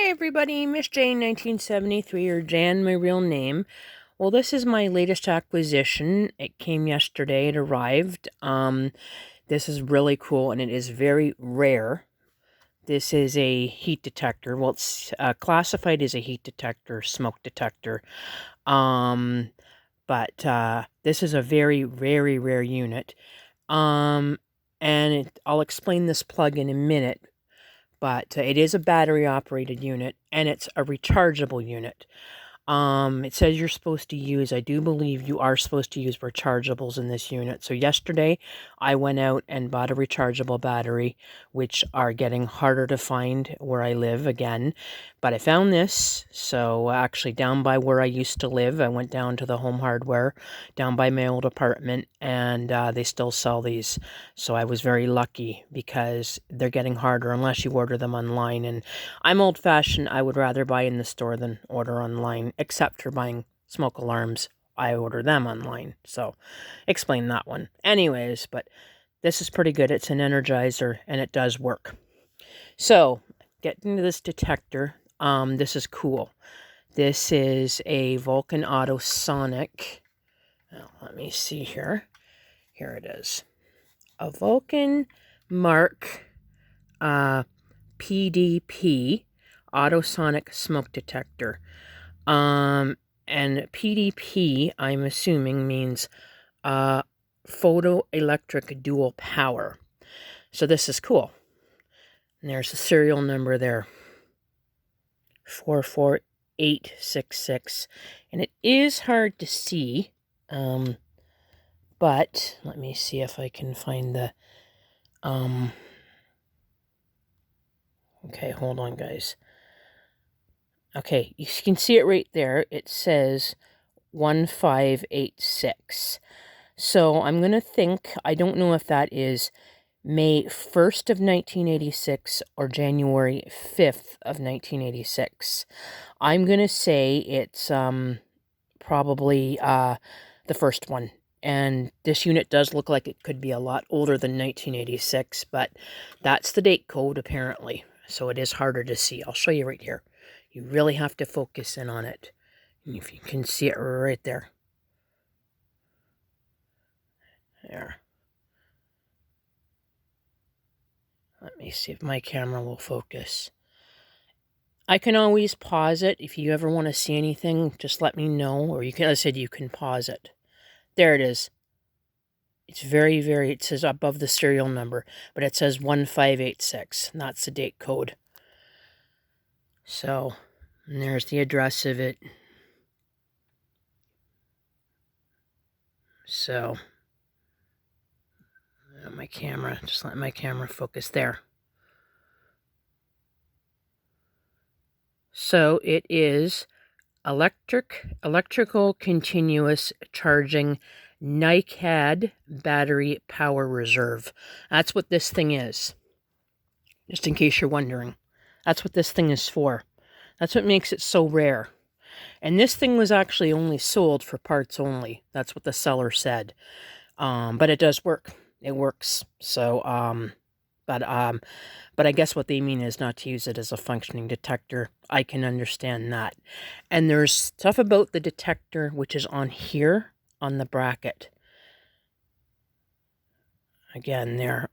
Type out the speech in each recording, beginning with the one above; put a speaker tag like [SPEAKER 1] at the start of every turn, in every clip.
[SPEAKER 1] Hi everybody, Miss Jane 1973, or Jan, my real name. Well, this is my latest acquisition. It came yesterday, it arrived. This is really cool and it is very rare. This is a heat detector. Well, it's classified as a heat detector, smoke detector. But this is a very rare unit. And I'll explain this plug in a minute. But it is a battery-operated unit, and it's a rechargeable unit. It says you're supposed to use, I do believe you are supposed to use rechargeables in this unit. So yesterday, I went out and bought a rechargeable battery, which are getting harder to find where I live again. But I found this, so actually down by where I used to live, I went down to the Home Hardware, down by my old apartment, and they still sell these. So I was very lucky because they're getting harder unless you order them online. And I'm old-fashioned, I would rather buy in the store than order online. Except for buying smoke alarms, I order them online. So, explain that one. Anyways, but this is pretty good. It's an energizer, and it does work. So, getting into this detector, this is cool. This is a Vulcan Autosonic. Now, let me see here. Here it is. A Vulcan Mark PDP Autosonic smoke detector. And PDP, I'm assuming, means Photoelectric Duel Power. So this is cool. And there's the serial number there. 44866. And it is hard to see. But let me see if I can find the okay, hold on guys. Okay, you can see it right there. It says 1586. So I'm going to think, I don't know if that is May 1st of 1986 or January 5th of 1986. I'm going to say it's probably the first one. And this unit does look like it could be a lot older than 1986, but that's the date code apparently. So it is harder to see. I'll show you right here. You really have to focus in on it. And if you can see it right there. There. Let me see if my camera will focus. I can always pause it. If you ever want to see anything, just let me know. Or you can, as I said, you can pause it. There it is. It's it says above the serial number, but it says 1586. And that's the date code. So, and there's the address of it. So, my camera, just let my camera focus there. So it is electrical continuous charging NI CAD battery power reserve. That's what this thing is. Just in case you're wondering. That's what this thing is for. That's what makes it so rare. And this thing was actually only sold for parts only. That's what the seller said. But it does work. It works. So, but I guess what they mean is not to use it as a functioning detector. I can understand that. And there's stuff about the detector which is on here on the bracket. Again, there.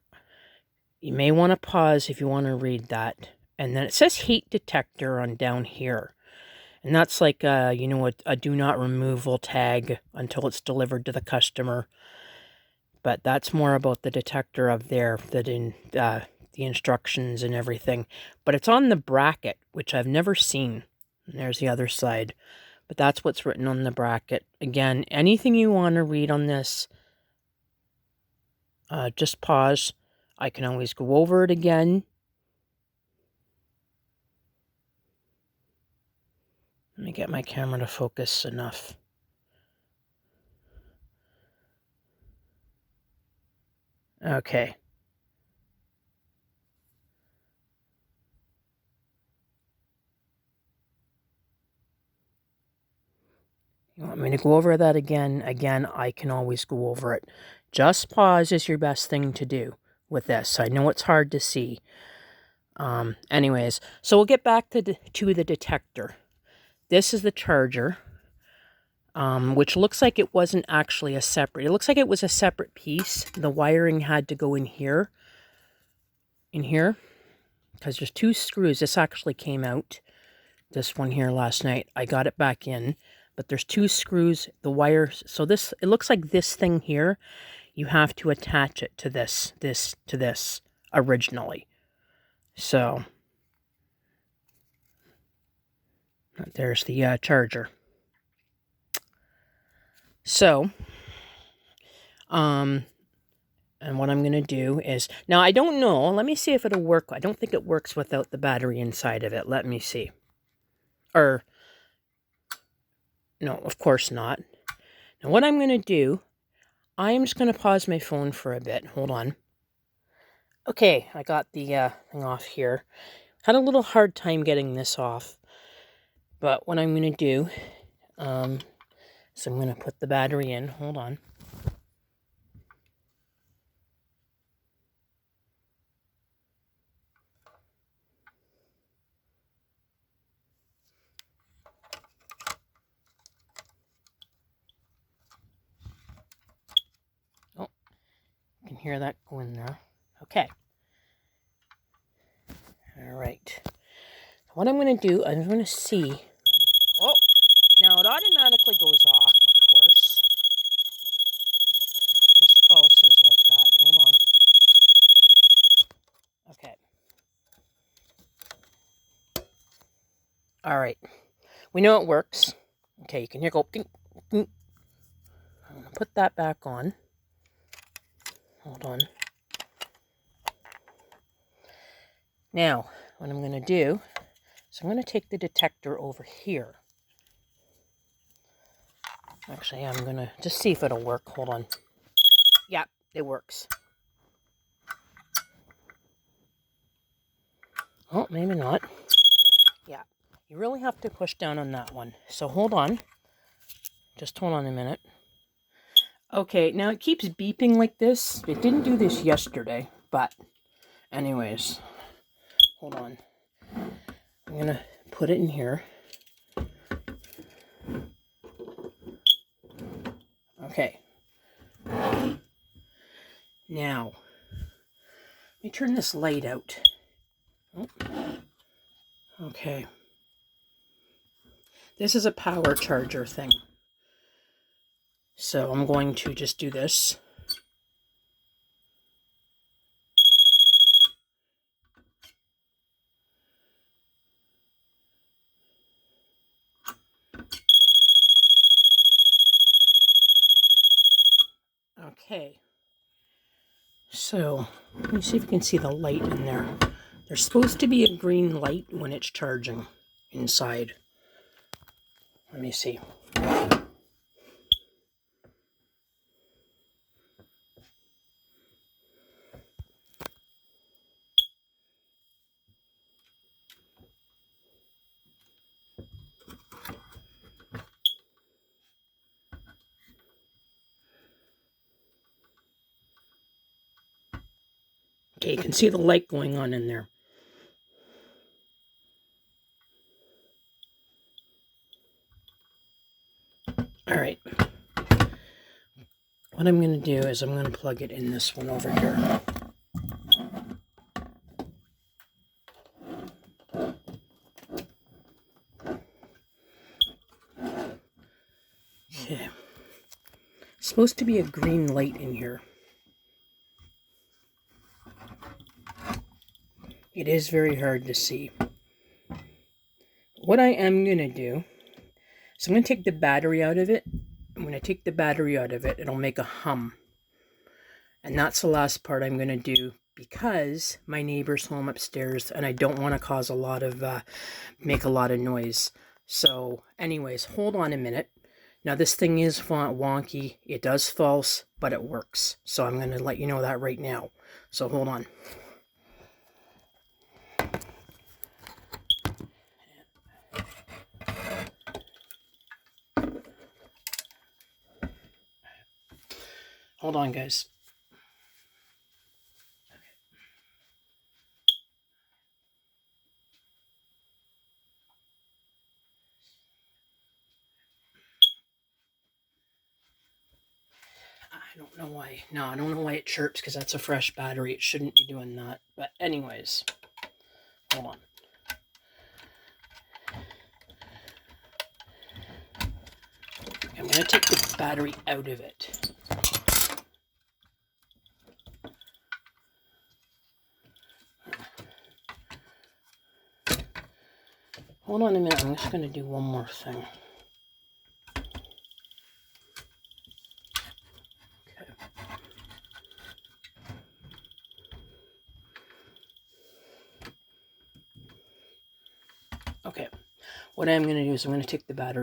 [SPEAKER 1] You may want to pause if you want to read that. And then it says heat detector on down here. And that's like, a do not removal tag until it's delivered to the customer. But that's more about the detector of there, the instructions and everything. But it's on the bracket, which I've never seen. And there's the other side. But that's what's written on the bracket. Again, anything you want to read on this, just pause. I can always go over it again. Let me get my camera to focus enough. Okay. You want me to go over that again? Again, I can always go over it. Just pause is your best thing to do with this. I know it's hard to see. Anyways, so we'll get back to the detector. This is the charger, which looks like it wasn't actually a separate. It looks like it was a separate piece. The wiring had to go in here, because there's 2 screws. This actually came out, this one here, last night. I got it back in, but there's 2 screws. The wire. So this, it looks like this thing here, you have to attach it to this originally. So there's the charger. So, and what I'm going to do is, now I don't know, let me see if it'll work. I don't think it works without the battery inside of it. Let me see. Or, no, of course not. Now what I'm going to do, I'm just going to pause my phone for a bit. Hold on. Okay, I got the thing off here. Had a little hard time getting this off. But what I'm going to do, so I'm going to put the battery in. Hold on. Oh, you can hear that going there. Okay. All right. What I'm going to do, I'm going to see. Oh, now it automatically goes off, of course. Just pulses like that. Hold on. Okay. All right. We know it works. Okay, you can hear it go ding, ding. I'm going to put that back on. Hold on. Now, what I'm going to do is I'm going to take the detector over here. Actually, I'm going to just see if it'll work. Hold on. Yep, it works. Oh, maybe not. Yeah, you really have to push down on that one. So hold on. Just hold on a minute. Okay, now it keeps beeping like this. It didn't do this yesterday, but anyways, hold on. I'm going to put it in here. Okay. Now, let me turn this light out. Oh. Okay. This is a power charger thing. So I'm going to just do this. Okay. So, let me see if you can see the light in there. There's supposed to be a green light when it's charging inside. Let me see. Okay, you can see the light going on in there. All right. What I'm going to do is I'm going to plug it in this one over here. Okay. It's supposed to be a green light in here. It is very hard to see. What I am going to do is I'm going to take the battery out of it. When I take the battery out of it, it'll make a hum. And that's the last part I'm going to do because my neighbor's home upstairs and I don't want to cause a lot of, make a lot of noise. So anyways, hold on a minute. Now this thing is wonky. It does false, but it works. So I'm going to let you know that right now. So hold on. Hold on, guys. I don't know why. No, I don't know why it chirps, because that's a fresh battery. It shouldn't be doing that. But anyways, hold on. I'm going to take the battery out of it. Hold on a minute. I'm just going to do one more thing. Okay. What I'm going to do is I'm going to take the battery